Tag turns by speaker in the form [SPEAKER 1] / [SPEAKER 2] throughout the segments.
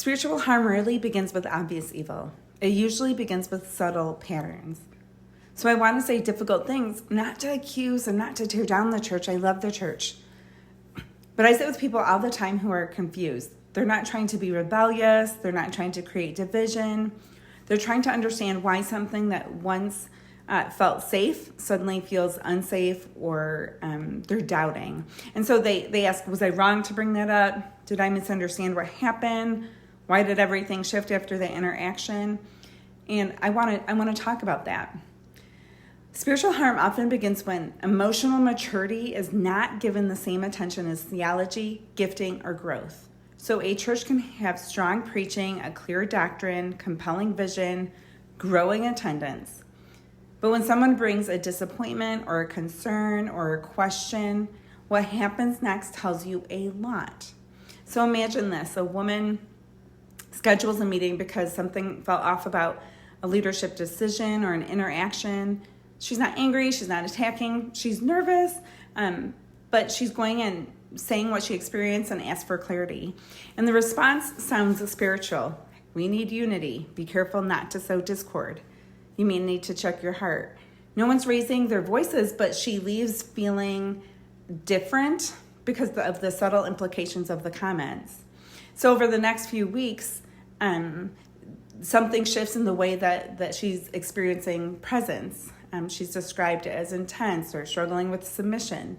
[SPEAKER 1] Spiritual harm rarely begins with obvious evil. It usually begins with subtle patterns. So I want to say difficult things, not to accuse and not to tear down the church. I love the church. But I sit with people all the time who are confused. They're not trying to be rebellious. They're not trying to create division. They're trying to understand why something that once felt safe suddenly feels unsafe, or they're doubting. And so they ask, was I wrong to bring that up? Did I misunderstand what happened? Why did everything shift after the interaction? And I want to talk about that. Spiritual harm often begins when emotional maturity is not given the same attention as theology, gifting, or growth. So a church can have strong preaching, a clear doctrine, compelling vision, growing attendance. But when someone brings a disappointment or a concern or a question, what happens next tells you a lot. So imagine this: a woman schedules a meeting because something felt off about a leadership decision or an interaction. She's not angry, she's not attacking, she's nervous, but she's going and saying what she experienced and asks for clarity. And the response sounds spiritual. We need unity. Be careful not to sow discord. You may need to check your heart. No one's raising their voices, but she leaves feeling different because of the subtle implications of the comments. So over the next few weeks, something shifts in the way that she's experiencing presence. She's described as intense or struggling with submission.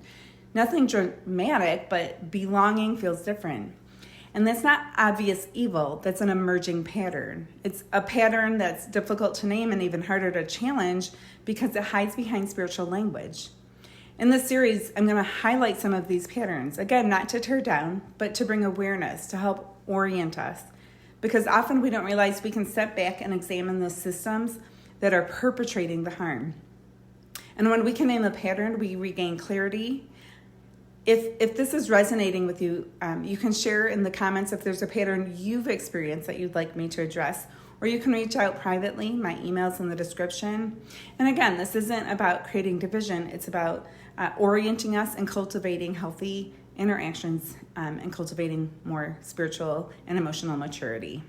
[SPEAKER 1] Nothing dramatic, but belonging feels different. And that's not obvious evil. That's an emerging pattern. It's a pattern that's difficult to name and even harder to challenge because it hides behind spiritual language. In this series, I'm going to highlight some of these patterns. Again, not to tear down, but to bring awareness, to help orient us. Because often we don't realize we can step back and examine the systems that are perpetrating the harm. And when we can name the pattern, we regain clarity. If this is resonating with you, you can share in the comments if there's a pattern you've experienced that you'd like me to address, or you can reach out privately. My email's in the description. And again, this isn't about creating division. It's about orienting us and cultivating healthy interactions and cultivating more spiritual and emotional maturity.